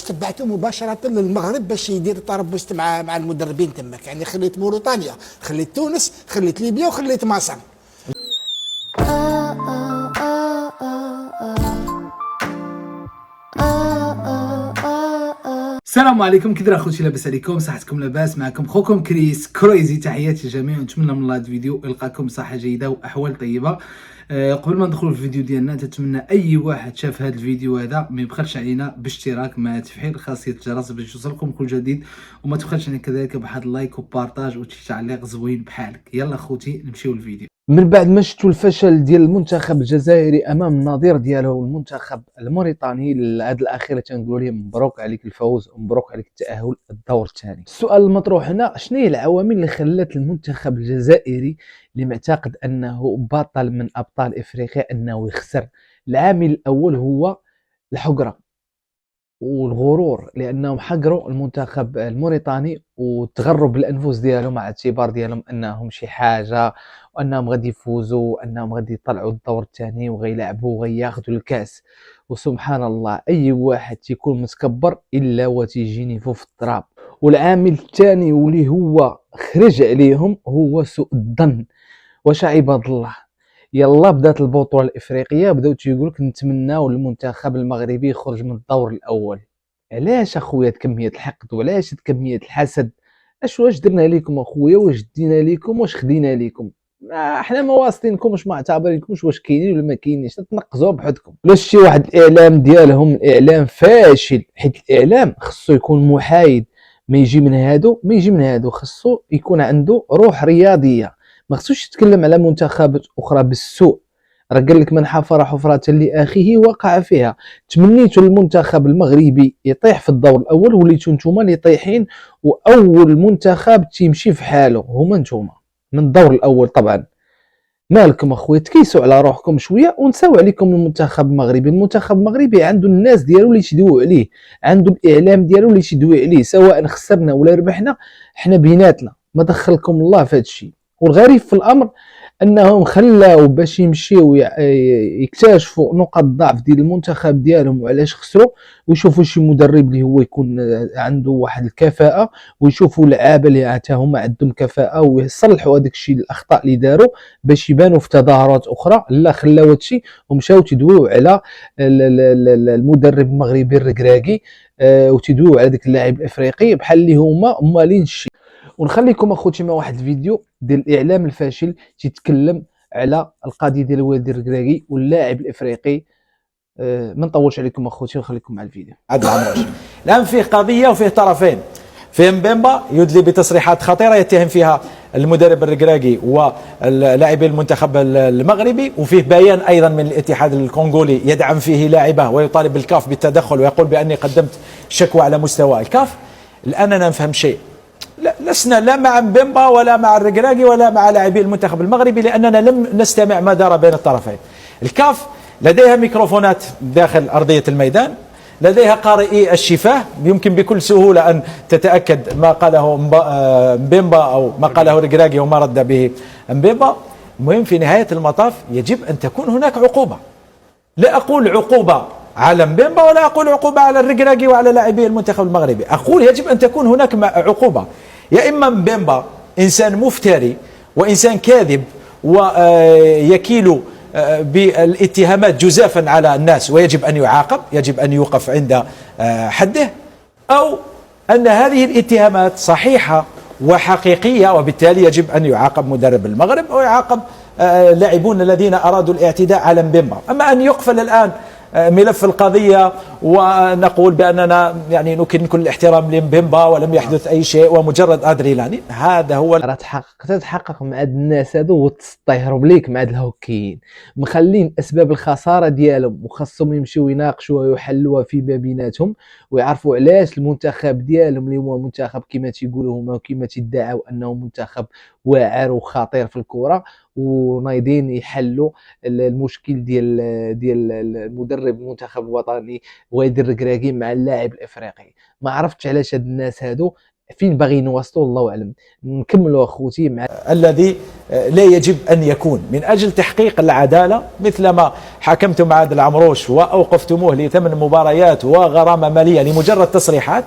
تبعته مباشره للمغرب باش يدير طرابلس مع المدربين تماك. يعني خليت موريتانيا، خليت تونس، خليت ليبيا، وخليت مصر. السلام عليكم، كي داير اخوتي؟ لاباس عليكم؟ صحتكم لاباس؟ معكم خوكم كريس كرويزي. تحياتي للجميع ونتمنى من الله هذا الفيديو يلقاكم بصحه جيده واحوال طيبه. قبل ما ندخلوا في الفيديو ديالنا، نتمنى اي واحد شاف هذا الفيديو هذا ما يبخلش علينا باشتراك مع تفعيل خاصيه الجرس باش يوصلكم كل جديد، وما تبخلش علينا كذلك بواحد اللايك وبارطاج وتعليق زوين بحالك. يلا اخوتي نمشيو للفيديو. من بعد ما شفتوا الفشل ديال المنتخب الجزائري امام النظير ديالو المنتخب الموريتاني، هذا الاخيره تنقولوا لهم مبروك عليك الفوز ومبروك عليك التاهل الدور الثاني. السؤال المطروح هنا، شنو هي العوامل اللي خلت المنتخب الجزائري اللي معتقد انه بطل من ابطال افريقيا انه يخسر؟ العامل الاول هو الحقره والغرور، لانهم حقروا المنتخب الموريتاني وتغروا بالانفس ديالهم مع اعتبار ديالهم انهم شي حاجه، وانهم غادي يفوزوا وانهم غادي يطلعوا الدور الثاني وغيلعبوا وغياخذوا الكاس. وسبحان الله، اي واحد تيكون متكبر الا وتيجي نيفو في التراب. والعامل الثاني واللي هو خرج عليهم هو سوء الظن. واش عباد الله، يلا بدات البطوله الافريقيه بداو تيقولك نتمناو المنتخب المغربي يخرج من الدور الاول. علاش اخويا كميه الحقد وعلاش كميه الحسد؟ واش درنا لكم اخويا؟ واش دينا لكم؟ واش خدينا لكم؟ احنا ما واصلينكمش، ما اعتبرينكمش واش كاينين ولا ما كاينينش، تنقزوا بحدكم. ولا شي واحد الاعلام ديالهم الاعلام فاشل، حيت الاعلام خصو يكون محايد، ما يجي من هادو خصو يكون عنده روح رياضيه، ما خصوش يتكلم على منتخبات اخرى بالسوء. راه قال لك من حفر حفرة لاخيه وقع فيها. تمنيتوا المنتخب المغربي يطيح في الدور الاول، وليتوا نتوما اللي طايحين، واول منتخب تيمشي في حاله هما نتوما من الدور الاول. طبعا مالكم اخويا، تكيسوا على روحكم شويه ونساو عليكم المنتخب المغربي. المنتخب المغربي عنده الناس ديالو اللي يشدوا عليه، عنده الاعلام ديالو اللي يشدوا عليه، سواء خسرنا ولا ربحنا حنا بيناتنا، ما دخلكم الله في هذا الشيء. والغريب في الامر انهم خلاو باش يمشيو يكتشفوا نقاط الضعف ديال المنتخب ديالهم وعلاش خسروا، ويشوفوا شي مدرب اللي هو يكون عنده واحد الكفاءه، ويشوفوا لعابه اللي هما عندهم كفاءه ويصلحوا هذاك الشيء الاخطاء اللي داروا باش يبانوا في تظاهرات اخرى. لا، خلاو هذا الشيء ومشاو تدويو على المدرب المغربي الركراكي، وتدويو على ذاك اللاعب الافريقي بحال اللي هما مالين الشيء. ونخليكم اخوتي مع واحد الفيديو ديال الاعلام الفاشل تيتكلم على القضيه ديال والدي الركراكي واللاعب الافريقي. ما نطولش عليكم اخوتي ونخليكم مع الفيديو. عدل عمروش الان فيه قضيه وفيه طرفين. فيه مبيمبا يدلي بتصريحات خطيره يتهم فيها المدرب الركراكي ولاعبي المنتخب المغربي، وفيه بيان ايضا من الاتحاد الكونغولي يدعم فيه لاعبه ويطالب الكاف بالتدخل ويقول باني قدمت شكوى على مستوى الكاف. الان انا نفهم شيء، لسنا لا مع مبيمبا ولا مع الركراكي ولا مع لاعبي المنتخب المغربي، لاننا لم نستمع ما دار بين الطرفين. الكاف لديها ميكروفونات داخل ارضيه الميدان، لديها قارئي الشفاه، يمكن بكل سهوله ان تتاكد ما قاله مبيمبا او ما قاله الركراكي وما رد به مبيمبا. المهم في نهايه المطاف يجب ان تكون هناك عقوبه. لا اقول عقوبه على مبيمبا ولا أقول عقوبة على الركراكي وعلى لاعبي المنتخب المغربي، أقول يجب أن تكون هناك عقوبة. يا إما مبيمبا إنسان مفتري وإنسان كاذب ويكيل بالاتهامات جزافا على الناس ويجب أن يعاقب، يجب أن يوقف عند حده، أو أن هذه الاتهامات صحيحة وحقيقية وبالتالي يجب أن يعاقب مدرب المغرب ويعاقب لاعبون الذين أرادوا الاعتداء على مبيمبا. أما أن يقفل الآن ملف القضية ونقول بأننا يعني نكن كل الاحترام لمبيمبا ولم يحدث أي شيء ومجرد أدرينالين، هذا هو. راه تتحقق مع الناس هادو وتطيروا بليك مع الهوكيين، مخلين اسباب الخساره ديالهم وخاصهم يمشيو يناقشوها ويحلوها فيما بيناتهم، ويعرفوا علاش المنتخب ديالهم اللي هو منتخب كما تيقولوا هما وكما تيدعوا انه منتخب واعر وخطير في الكره، ونايضين يحلوا المشكل ديال المدرب المنتخب الوطني والدي الركراكي مع اللاعب الافريقي. ما عرفتش علاش هاد الناس هادو فين باغي نوصلوا الله اعلم. نكملوا اخوتي مع الذي لا يجب أن يكون من أجل تحقيق العدالة، مثلما حكمتم عادل عمروش وأوقفتموه ل8 مباريات وغرامة مالية لمجرد تصريحات.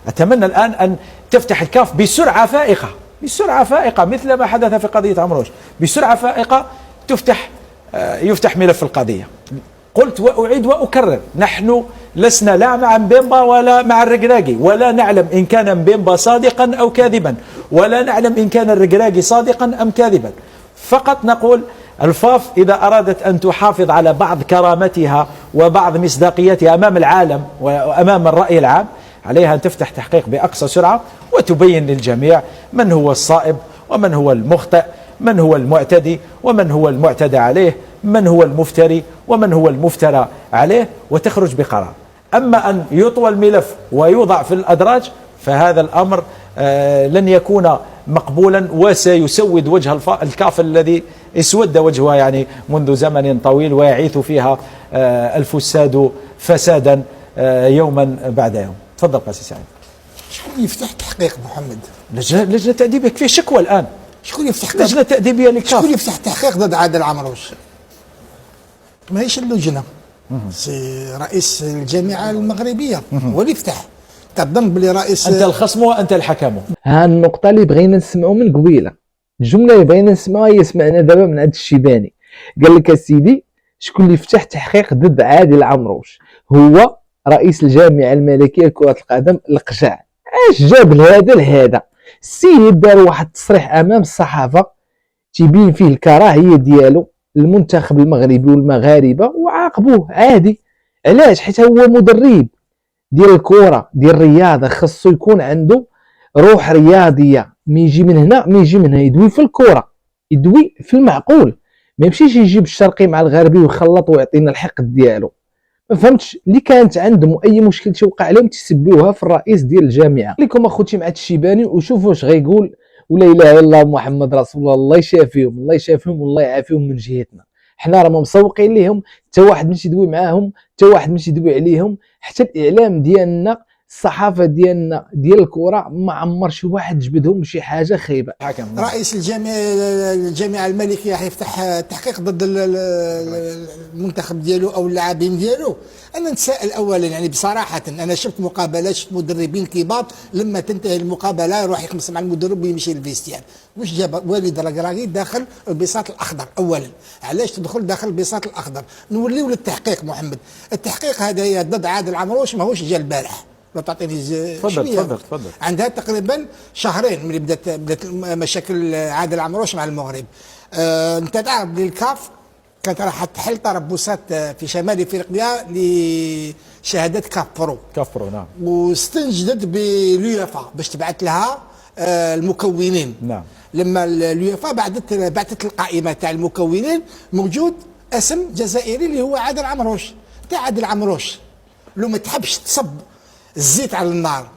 أتمنى الآن أن تفتح الكاف بسرعة فائقة، بسرعة فائقة مثل ما حدث في قضية عمروش، بسرعة فائقة يفتح ملف القضية. قلت وأعيد وأكرر، نحن لسنا لا مع مبيمبا ولا مع الركراكي، ولا نعلم إن كان مبيمبا صادقا أو كاذبا، ولا نعلم إن كان الركراكي صادقا أم كاذبا. فقط نقول الفاف إذا أرادت أن تحافظ على بعض كرامتها وبعض مصداقيتها أمام العالم وأمام الرأي العام، عليها أن تفتح تحقيق بأقصى سرعة وتبين للجميع من هو الصائب ومن هو المخطئ، من هو المعتدي ومن هو المعتدى عليه، من هو المفتري ومن هو المفترى عليه، وتخرج بقرار. أما أن يطوى الملف ويوضع في الأدراج فهذا الأمر لن يكون مقبولا، وسيسود وجه الكاف الذي اسود وجهها يعني منذ زمن طويل، ويعيث فيها الفساد فسادا يوما بعد يوم. تفضل قاسي سعيد. شكون يفتح تحقيق محمد؟ لجنة تأديبية، كيف شكوى الآن؟ شكون يفتح لجنة تأديبية للكاف. شكون يفتح تحقيق ضد عادل عمروش؟ ما هيش اللجنة، سي رئيس الجامعة المغربية هو اللي يفتح. تظن بلي رئيس أنت الخصم وأنت الحكم. ها النقطة اللي بغينا نسمعوا من قبيلة، الجملة اللي بغينا نسمعوها هي سمعنا دابا من هذا الشيباني، قال لك اسيدي شكون اللي فتح تحقيق ضد عادل عمروش؟ هو رئيس الجامعة الملكية لكرة القدم القجع. اش جاب لهذا لهذا؟ السيد دار واحد التصريح امام الصحافة تيبين فيه الكراهية ديالو المنتخب المغربي والمغاربة وعاقبوه عادي. علاش؟ حيت هو مدرب ديال الكرة ديال الرياضة، خاصو يكون عنده روح رياضية. مي يجي من هنا يدوي في الكرة، يدوي في المعقول، ما يمشيش يجيب الشرقي مع الغربي ويخلط ويعطينا الحقد ديالو. ما فهمتش اللي كانت عندهم اي مشكل توقع عليهم تسبوها في الرئيس ديال الجامعه. لكم اخوتي مع الشيباني وشوفوا واش غيقول. ولا اله الا الله محمد رسول الله. الله يشافيهم، الله يشافيهم والله يعافيهم من جهتنا. حنا راه مسوقين ليهم، حتى واحد ماشي يدوي معاهم، حتى واحد ماشي يدوي عليهم. حتى الاعلام ديالنا، الصحافه ديالنا ديال الكره، ما عمر شي واحد جبدهم بشي حاجه خايبه. رئيس الجامعه الملكيه يفتح تحقيق ضد المنتخب ديالو او اللاعبين ديالو. انا نتساءل اولا يعني بصراحه، انا شفت مقابلات، شفت مدربين كبار لما تنتهي المقابله يروح يخمس مع المدرب ويمشي للفيستيان. واش جاب والد الركراكي داخل البساط الاخضر؟ اولا علاش تدخل داخل البساط الاخضر؟ نوليو للتحقيق محمد. التحقيق هذا ضد عادل عمروش ماهوش جا البارح. لو تعطيني تفضل. عندها تقريبا شهرين من بدات مشاكل عادل عمروش مع المغرب. انت تعرف بلي الكاف كانت راح تحل تربصات في شمال افريقيا لشهاده كاف برو. نعم. واستنجدت باليوفا باش تبعث لها المكونين. نعم. لما اليوفا بعثت القائمه تاع المكونين موجود اسم جزائري اللي هو عادل عمروش. تاع عادل عمروش لو ما تحبش تصب الزيت على النار،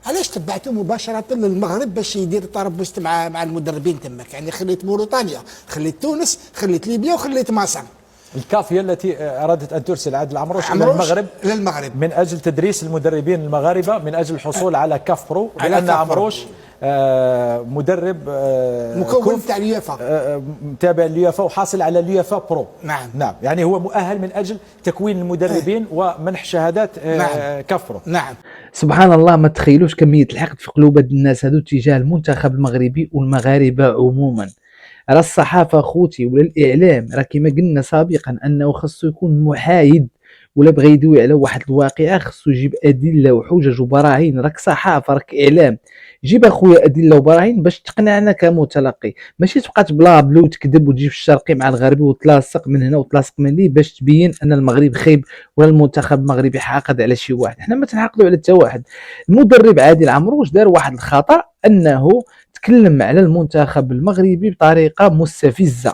علاش تبعته مباشره للمغرب باش يدير تربص مع المدربين تماك؟ يعني خليت موريتانيا، خليت تونس، خليت ليبيا وخليت مصر. الكاف هي التي ارادت ان ترسل عادل عمروش الى المغرب من اجل تدريس المدربين المغاربه، من اجل الحصول على كاف برو، لان عمروش مدرب مكون تاع اليوفا، تابع اليوفا وحاصل على اليوفا برو. نعم. يعني هو مؤهل من اجل تكوين المدربين ومنح شهادات كاف برو. نعم. سبحان الله، ما تخيلوش كميه الحقد في قلوب هاد الناس هادو تجاه المنتخب المغربي والمغاربه عموما. راه الصحافه خوتي ولا الاعلام راه كما قلنا سابقا انه خصو يكون محايد، ولا بغى يدوي على واحد الواقعه خصو يجيب ادله وحجج وبراهين. راك صحافه، راك اعلام، جيب اخويا ادله وبراهين باش تقنعنا كمتلقي، ماشي تبقى تبلابلو وتكذب وتجيب الشرقي مع الغربي وتلاصق من هنا وتلاصق من لي باش تبين ان المغرب خايب ولا المنتخب المغربي حاقد على شي واحد. حنا ما تنحقدوا على حتى واحد. المدرب عادل عمروش دار واحد الخطا، انه تكلم على المنتخب المغربي بطريقه مستفزه،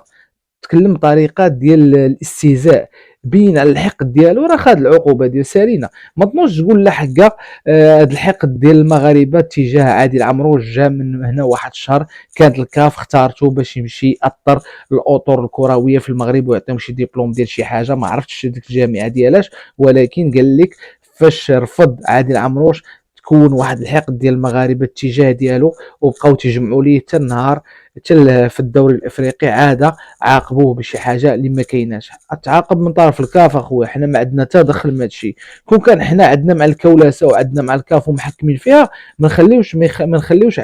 تكلم بطريقه ديال الاستهزاء، بين على الحقد ديالو. راه خد العقوبه ديال سالينا. ما تنوضش تقول لا حقا هذا الحقد ديال المغاربه تجاه عادل عمروش جا من هنا واحد الشهر. كانت الكاف اختارته باش يمشي ياطر الاطر الكرويه في المغرب ويعطيهم شي ديبلوم ديال شي حاجه، ما عرفتش ديك الجامعه ديالاش، ولكن قال لك فاش رفض عادل عمروش تكون واحد الحقد ديال المغاربه الاتجاه ديالو، وبقاو تيجمعوا ليه حتى النهار حتى في الدوري الافريقي عاد عاقبوه بشي حاجه اللي ما كايناش. تعاقب من طرف الكاف اخويا، حنا ما عندنا حتى دخل من هادشي. كون كان حنا عندنا مع الكولاسه وعندنا مع الكاف ومحكمين فيها، ما نخليوش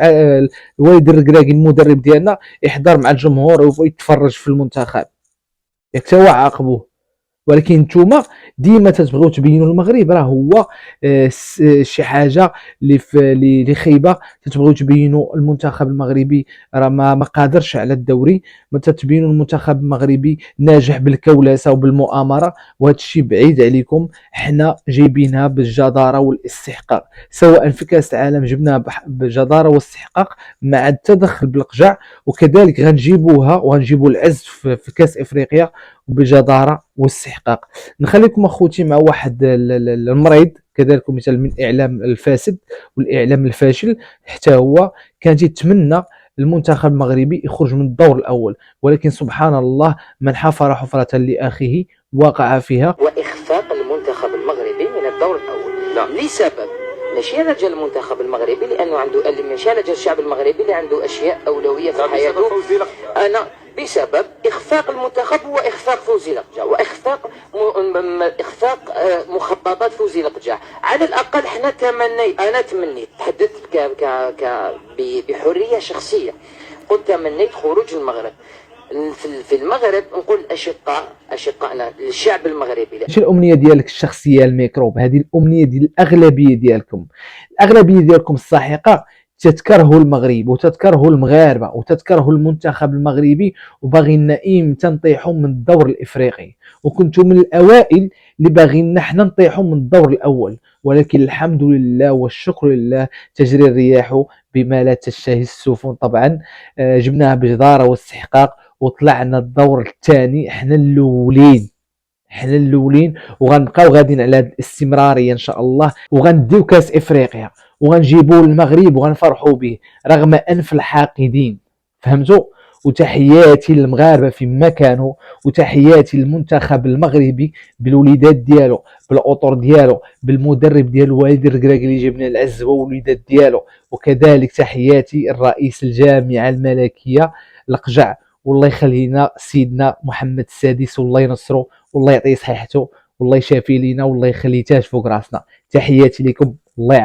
الوالد الركراكي المدرب ديالنا يحضر مع الجمهور ويتفرج في المنتخب، ياك تا هو عاقبوه. ولكن نتوما ديما تتبغيو تبينوا المغرب راه هو شي حاجه اللي خايبه، تتبغيو تبينوا المنتخب المغربي راه ما قادرش على الدوري، ما تتبينوا المنتخب المغربي ناجح بالكولاسه وبالمؤامره، وهذا الشيء بعيد عليكم. حنا جايبينها بالجداره والاستحقاق، سواء في كاس العالم جبناها بالجداره والاستحقاق مع التدخل بالقجع، وكذلك غنجيبوها وغنجيبوا العز في كاس افريقيا بجداره واستحقاق. نخليكم اخوتي مع واحد المريض كذلك مثال من الاعلام الفاسد والاعلام الفاشل، حتى هو كان يتمنى المنتخب المغربي يخرج من الدور الاول، ولكن سبحان الله من حفر حفرة لاخيه وقع فيها. واخفاق المنتخب المغربي من الدور الاول. نعم. لسبب ماشي على جال المنتخب المغربي لانه عنده، ماشي على جال الشعب المغربي اللي عنده اشياء اولويه في حياته. انا بسبب اخفاق المنتخب واخفاق فوزي لقجع واخفاق اخفاق مخططات فوزي لقجع. على الاقل انا تمنيت، تحدثت بحريه شخصيه، قلت تمنيت خروج المغرب. في المغرب نقول اشقائنا الشعب المغربي. ماشي الامنيه ديالك الشخصيه الميكروب، هذه الامنيه ديال الاغلبيه ديالكم. الاغلبيه ديالكم الساحقه تتكرهوا المغرب وتتكرهوا المغاربه وتتكرهوا المنتخب المغربي، وباغينا امتى نطيحوا من الدور الافريقي، وكنتم من الاوائل اللي باغينا حنا نطيحوا من الدور الاول. ولكن الحمد لله والشكر لله تجري الرياح بما لا تشتهي السفن. طبعا جبناها بجداره واستحقاق وطلعنا الدور الثاني، حنا الاولين وغنبقاو غاديين على هذه الاستمراريه ان شاء الله، وغنديو كاس افريقيا وغنجيبوا المغرب وغنفرحوا به رغم انف الحاقدين. فهمتوا؟ وتحياتي للمغاربه فيما كانوا، وتحياتي للمنتخب المغربي بالوليدات ديالو، بالاطر ديالو، بالمدرب ديالو والد الركراكي اللي جبنا العزوه والوليدات ديالو. وكذلك تحياتي الرئيس الجامعه الملكيه القجع، والله يخلينا سيدنا محمد السادس والله ينصره والله يعطيه صحيحته والله يشافي لينا والله يخليه تاج فوق راسنا. تحياتي لكم، الله